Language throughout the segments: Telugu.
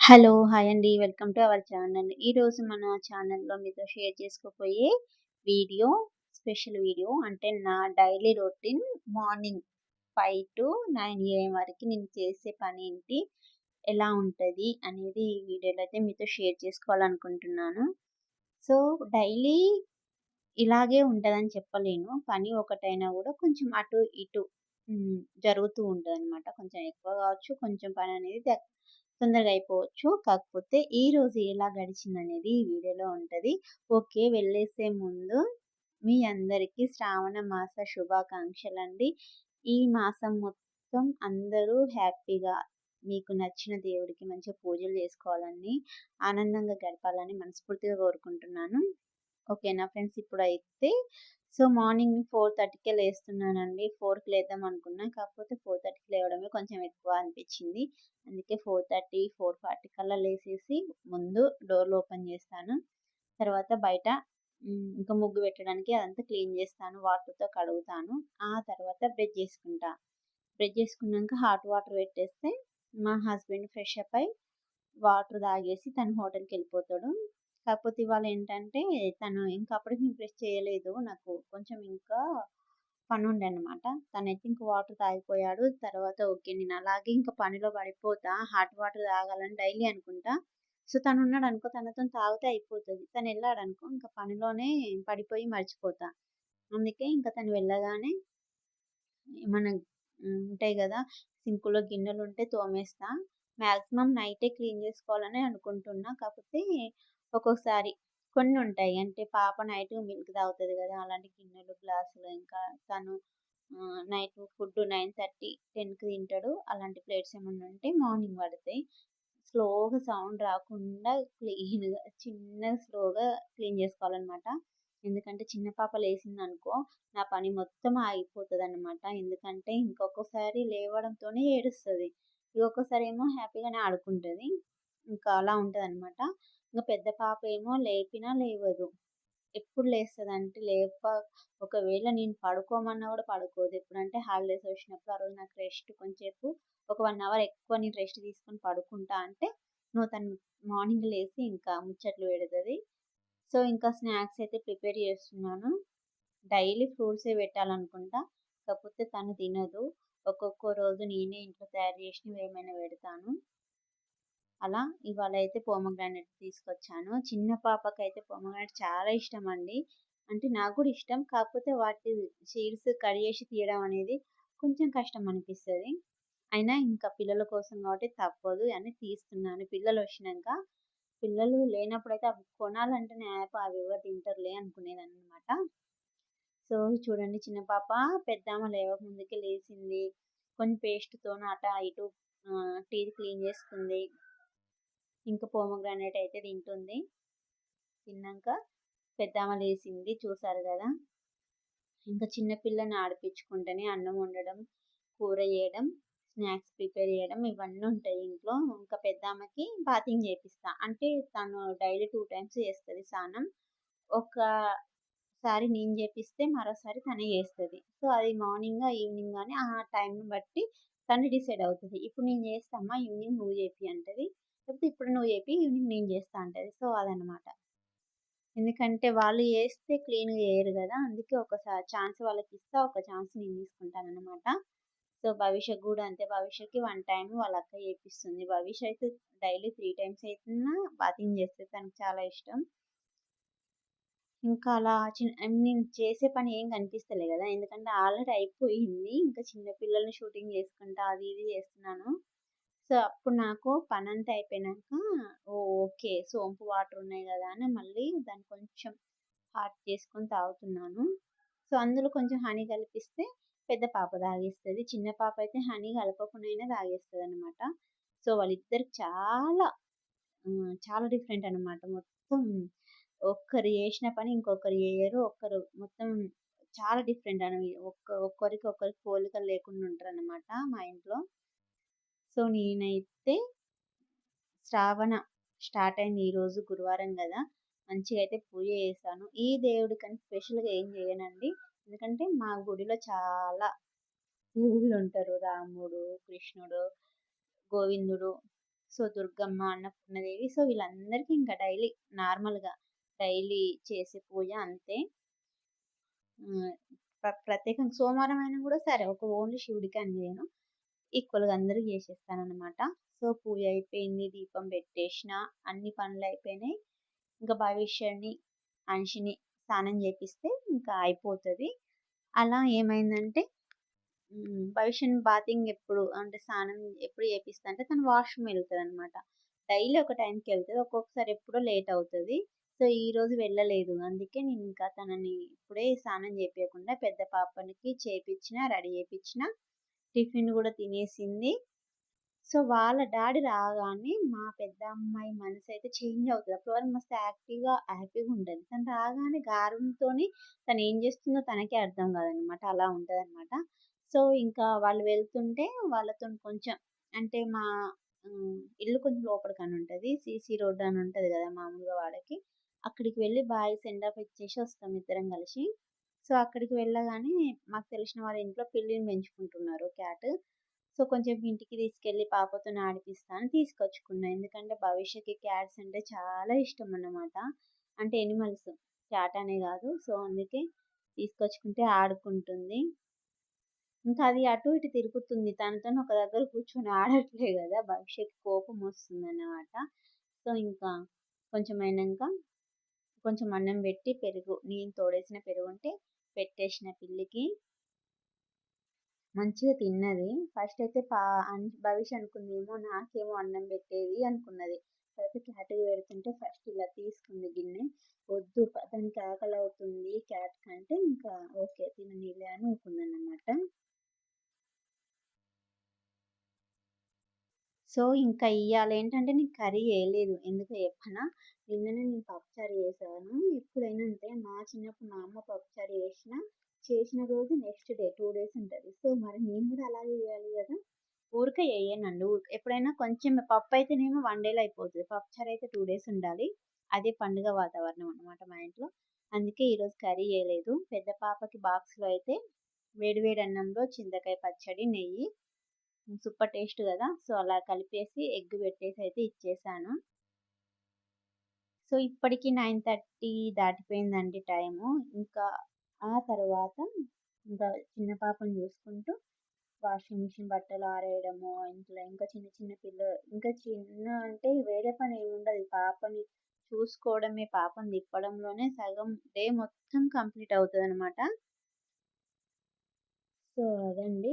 హలో! హాయ్ అండి. Welcome to our channel. ఈరోజు మన ఛానల్‌లో మీతో షేర్ చేసుకోబోయే వీడియో, స్పెషల్ వీడియో అంటే నా డైలీ రొటీన్ మార్నింగ్ 5-9 ఏఎం వరకి నేను చేసే పనేంటి, ఎలా ఉంటది అనేది ఈ వీడియోలో అయితే మీతో షేర్ చేసుకోవాలనుకుంటున్నాను. సో, డైలీ ఇలాగే ఉంటదని చెప్పలేను. పని ఒకటైనా గూడా కొంచెం అటు ఇటు జరుగుతూ ఉంటదనమాట. కొంచెం ఎక్కువ గావచ్చు, కొంచెం పననేది తొందరగా అయిపోవచ్చు. కాకపోతే ఈరోజు ఎలా గడిచిందనేది ఈ వీడియోలో ఉంటది. ఓకే. వెళ్ళేసే ముందు మీ అందరికీ శ్రావణ మాస శుభాకాంక్షలండి. ఈ మాసం మొత్తం అందరూ హ్యాపీగా మీకు నచ్చిన దేవుడికి మంచిగా పూజలు చేసుకోవాలని, ఆనందంగా గడపాలని మనస్ఫూర్తిగా కోరుకుంటున్నాను. ఓకేనా ఫ్రెండ్స్. ఇప్పుడైతే మార్నింగ్ 4:30కే లేస్తున్నానండి. 4కి లేద్దాం అనుకున్నా. కాకపోతే 4:30కి లేవడమే కొంచెం ఎక్కువ అనిపించింది. అందుకే 4:30, 4:40 కల్లా లేసేసి ముందు డోర్లు ఓపెన్ చేస్తాను. తర్వాత బయట ఇంకా ముగ్గు పెట్టడానికి అదంతా క్లీన్ చేస్తాను. వాటర్‌తో కడుగుతాను. ఆ తర్వాత బ్రష్ చేసుకుంటా. బ్రష్ చేసుకున్నాక హాట్ వాటర్ పెట్టేస్తే మా హస్బెండ్ ఫ్రెష్ అప్ అయ్యి వాటర్ తాగేసి తను హోటల్‌కెళ్ళిపోతాడు. కాకపోతే ఇవాళ ఏంటంటే తను ఇంకా అప్పటికి నేను బ్రష్ చేయలేదు. నాకు కొంచెం ఇంకా పనుండే అన్నమాట. తనైతే ఇంక వాటర్ తాగిపోయాడు. తర్వాత ఓకే. నేను అలాగే ఇంక పనిలో పడిపోతా. హాట్ వాటర్ తాగాలని డైలీ అనుకుంటా. సో, తనున్నాడనుకో తనతోని తాగితే అయిపోతది. తనెళ్ళాడనుకో ఇంక పనిలోనే పడిపోయి మర్చిపోతా. అందుకే ఇంక తను వెళ్ళగానే మన ఉంటాయి గదా! సింక్‌లో గిన్నెలుంటే తోమేస్తా. మాక్సిమం నైటే క్లీన్ జేసుకోవాలని అనుకుంటున్నా. కాకపోతే ఒక్కొక్కసారి కొన్నుంటాయి. అంటే పాప నైట్ మిల్క్ తాగుతది గదా! అలాంటి గిన్నెలు, గ్లాసులు ఇంకా తను నైట్ ఫుడ్ 9:30, 10కి తింటాడు. అలాంటి ప్లేట్స్ ఏమన్నా ఉంటే మార్నింగ్ పడతాయి. స్లోగా సౌండ్ రాకుండా చిన్నగా స్లోగా క్లీన్ జేసుకోవాలనమాట. ఎందుకంటే చిన్న పాప లేసిందనుకో నా పని మొత్తం ఆగిపోతదనమాట. ఎందుకంటే ఇంకొకసారి లేవడంతోనే ఏడుస్తది. ఇంకొకసారి ఏమో హ్యాపీగానే ఆడుకుంటది. ఇంకా అలా ఉంటదనమాట. ఇంక పెద్ద పాప ఏమో లేపినా లేవదు. ఎప్పుడు లేస్తదంటే ఒకవేళ నేను పడుకోమన్నా గూడా పడుకోదు. ఎప్పుడంటే హాలిడేస్ వచ్చినప్పుడు ఆ రోజు నాకు రెస్ట్ కొంచేపు ఒక 1 అవర్ ఎక్కువ నేను రెస్ట్ తీసుకొని పడుకుంటా అంటే తను మార్నింగ్ లేసి ఇంకా ముచ్చట్లు పెడతది. సో, ఇంకా స్నాక్స్ అయితే ప్రిపేర్ చేస్తున్నాను. డైలీ ఫ్రూట్సే పెట్టాలనుకుంటా. కాకపోతే తను తినదు. ఒక్కొక్క రోజు నేనే ఇంట్లో తయారు చేసినవి ఏమైనా పెడతాను. అలా ఇవాళైతే పోమోగ్రానేట్ తీసుకొచ్చాను. చిన్న పాపకైతే పోమోగ్రానేట్ చాలా ఇష్టమండి. అంటే నాకు గూడా ఇష్టం. కాకపోతే వాటి సీడ్స్ కట్ చేసి తీయడం అనేది కొంచెం కష్టం అనిపిస్తది. అయినా ఇంకా పిల్లల కోసం కాబట్టి తప్పదు అని తీస్తున్నాను. పిల్లలొచ్చినంక పిల్లలు లేనప్పుడైతే అవి కొనాలంటేనే అవి ఎవరు తింటారులే అనుకునేదాన్ననమాట. సో, చూడండి చిన్న పాప పెద్దామె లేవకముందుకే లేసింది. కొన్ని పేస్ట్‌తోని అటా ఇటు టీత్ క్లీన్ చేసుకుంది. ఇంకా పోమోగ్రానేట్ అయితే తింటుంది. తిన్నాక పెద్దామె లేసింది చూసారు గదా! ఇంకా చిన్న పిల్లని ఆడిపించుకుంటేనే అన్నం వండడం, కూర చేయడం, స్నాక్స్ ప్రిపేర్ చేయడం ఇవన్నీ ఉంటాయి ఇంట్లో. ఇంకా పెద్దామెకి బాతింగ్ చేపిస్తా. అంటే తను డైలీ 2 టైమ్స్ చేస్తది స్నానం. ఒకసారి నేను చేపిస్తే మరోసారి తనే చేస్తది. సో, అది మార్నింగా, ఈవినింగా అని ఆ టైంని బట్టి తను డిసైడ్ అవుతది. ఇప్పుడు నేను చేస్తా అమ్మ, ఈవినింగ్ నువ్వు చేపి అంటది. లేకపోతే ఇప్పుడు నువ్వు చేపి, ఈవినింగ్ నేను చేస్తా అంటది. సో, అదనమాట. ఎందుకంటే వాళ్ళు చేస్తే క్లీన్‌గా చేయరు గదా! అందుకే ఛాన్స్ వాళ్ళకిస్తా, ఒక ఛాన్స్ నేను తీసుకుంటాననమాట. సో, భవిష్యకి గూడా అంతే. భవిష్యకి 1 టైమ్ వాళ్ళ అక్క చేపిస్తుంది. భవిష్ అయితే డైలీ 3 టైమ్స్ అయితున్నా బాతింగ్ చేస్తది. తనకి చాలా ఇష్టం. ఇంకా అలా నేను చేసే పని ఏం కనిపిస్తలే గదా! ఎందుకంటే ఆల్రెడీ అయిపోయింది. ఇంకా చిన్న పిల్లల్ని షూటింగ్ చేసుకుంటా అది ఇది చేస్తున్నాను. సో, అప్పుడు నాకు పనంతా అయిపోయినాక ఓకే. సోంపు వాటర్ ఉన్నాయి గదా! అని మళ్ళీ దాన్ని కొంచెం హాట్ చేసుకొని తాగుతున్నాను. సో, అందులో కొంచెం హనీ కలిపిస్తే పెద్ద పాప తాగేస్తది. చిన్న పాప అయితే హనీ కలపకుండానే తాగేస్తదనమాట. సో, వాళ్ళిద్దరికి చాలా డిఫరెంట్ అనమాట. మొత్తం ఒక్కరు చేసిన పని ఇంకొకరు చేయరు. మొత్తం చాలా డిఫరెంట్ ఒక్కరికి ఒకరికి పోలికలు లేకుండా ఉంటారనమాట మా ఇంట్లో. సో, నేనైతే శ్రావణ స్టార్ట్ అయింది ఈరోజు గురువారం గదా! మంచిగా అయితే పూజ చేశాను. ఈ దేవుడికని స్పెషల్‌గా ఏం చేయనండి. ఎందుకంటే మా గుడిలో చాలా దేవుళ్ళుంటారు. రాముడు, కృష్ణుడు, గోవిందుడు. సో, దుర్గమ్మ, అన్నపూర్ణాదేవి సో, వీళ్ళందరికీ ఇంకా నార్మల్‌గా డైలీ చేసే పూజ అంతే. హ్మ్. ప్రత్యేకంగా సోమవారం అయినా గూడా సరే ఒక ఓన్లీ శివుడికి అని జేయను. ఈక్వల్‌గా అందరికి జేసేస్తాననమాట. సో, పూజ అయిపోయింది. దీపం పెట్టేషిన. అన్ని పనులయిపోయినాయి. ఇంకా భవిష్యని, అంషిని స్నానం జేపిస్తే ఇంకా అయిపోతది. అలా ఏమైందంటే భవిష్యని బాతింగ్ ఎప్పుడు అంటే స్నానం ఎప్పుడు జేపిస్తా అంటే తను వాష్‌రూమ్ ఎళ్తదనమాట. డైలీ ఒక టైంకెళ్తది. ఒక్కొక్కసారి ఎప్పుడో లేట్ అవుతది. సో, ఈరోజు వెళ్ళలేదు. అందుకే నేనింకా తనని ఇప్పుడే స్నానం జేపియకుండా పెద్ద పాపనికి చేపిచ్చిన, రెడీ జేపిచ్చిన. టిఫిన్ గూడా తినేసింది. సో, వాళ్ళ డ్యాడీ రాగానే మా పెద్ద అమ్మాయి మనసైతే చేంజ్ అవుతది. అప్పటి వరకు మస్తు హ్యాపీగుంటది. తను రాగానే గారాబంతోని తనేం జేస్తుందో తనకే అర్థం గాదనమాట. అలా ఉంటదనమాట. సో, ఇంకా వాళ్ళు వెళ్తుంటే వాళ్ళతోని కొంచెం అంటే ఇల్లు కొంచెం లోపలికనుంటది. సీసీ రోడ్ అని ఉంటది గదా! మామూలుగా వాళ్ళకి. అక్కడికి వెళ్లి బాయ్ సెండ్ ఆఫ్ ఇచ్చేసి వస్తాం ఇద్దరం కలిసి. సో, అక్కడికి వెళ్ళగానే మాకు తెలిసిన వాళ్ళ ఇంట్లో పిల్లిని పెంచుకుంటున్నారు క్యాట్. సో, కొంచెం ఇంటికి తీసుకెళ్ళి పాపతోని ఆడిపిస్తా అని తీసుకొచ్చుకున్నా. ఎందుకంటే భవిష్యకి క్యాట్స్ అంటే చాలా ఇష్టమన్నమాట. అంటే యానిమల్స్ క్యాట్ అనే గాదు. సో, అందుకే తీసుకొచ్చుకుంటే ఆడుకుంటుంది. ఇంకా అది అటు ఇటు తిరుగుతుంది. తనతోని ఒక దగ్గర కూర్చొని ఆడట్లే గదా! భవిష్యకి కోపమొస్తుందన్నమాట. సో, ఇంకా కొంచెం అయినంక కొంచెం అన్నం పెట్టి నేను తోడేసిన పెరుగుంటే పెట్టేసిన పిల్లికి. మంచిగా తిన్నది. ఫస్ట్ అయితే భవిష్ అనుకుందేమో నాకేమో అన్నం పెట్టేది అనుకున్నది. తర్వాత క్యాట్‌కి పెడుతుంటే ఫస్ట్ ఇలా తీసుకుంది గిన్నె. వద్దు దానికి ఆకలవుతుంది క్యాట్ కంటే ఇంకా ఓకే తిననీలే అని ఊకున్నానన్నమాట. సో, ఇంకా ఇయ్యాలేంటంటే నేను కర్రీ చేయలేదు. ఎందుకో చెప్పనా? నిన్ననే నేను పప్పుచారు చేశాను. ఎప్పుడైనా అంతే మా చిన్నప్పుడు మా అమ్మ పప్పుచారు చేసిన రోజు నెక్స్ట్ డే 2 డేస్ ఉంటది. సో, మరి నేను కూడా అలాగే చేయాలి గదా! ఊరికే చెయ్యనండి. ఎప్పుడైనా కొంచెం పప్పయితేనేమో 1 డేలో అయిపోతది. పప్పుచారయితే 2 డేస్ ఉండాలి. అదే పండుగ వాతావరణం అన్నమాట మా ఇంట్లో. అందుకే ఈరోజు కర్రీ చేయలేదు. పెద్ద పాపకి బాక్స్‌లో అయితే వేడి వేడి అన్నంలో చింతకాయ పచ్చడి, నెయ్యి సూపర్ టేస్ట్ గదా! సో, అలా కలిపేసి ఎగ్ పెట్టేసయితే ఇచ్చేసాను. సో, ఇప్పటికి 9:30 దాటిపోయిందండి టైము. ఇంకా ఆ తర్వాత ఇంకా చిన్న పాపని చూసుకుంటూ వాషింగ్ మిషన్ బట్టలు ఆరేయడము, ఇంట్లో ఇంకా చిన్న చిన్న ఇంకా చిన్న అంటే వేరే పనేముండదు. పాపని చూసుకోవడమే, పాపని తిప్పడంలోనే సగం డే మొత్తం కంప్లీట్ అవుతదనమాట. సో, అదండి.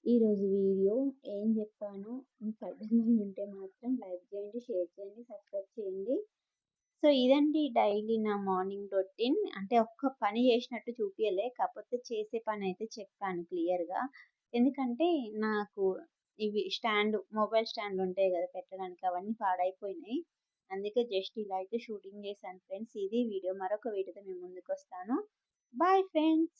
ఈరోజు వీడియో ఏం చెప్పానో మీకు అర్థమై ఉంటే మాత్రం లైక్ చేయండి, షేర్ చేయండి, సబ్స్క్రైబ్ చేయండి. సో, ఇదండి డైలీ నా మార్నింగ్ రొటీన్. అంటే ఒక్క పని చేసినట్టు చూపియలే. కాకపోతే చేసే పనైతే చెప్పాను క్లియర్‌గా. ఎందుకంటే నాకు మొబైల్ స్టాండ్ ఉంటాయి గదా! పెట్టడానికి అవన్నీ పాడైపోయినాయి. అందుకే జస్ట్ ఇలా అయితే షూటింగ్ చేశాను ఫ్రెండ్స్. ఇది వీడియో. మరొక వీడియోతో మీ ముందుకొస్తాను. Bye friends.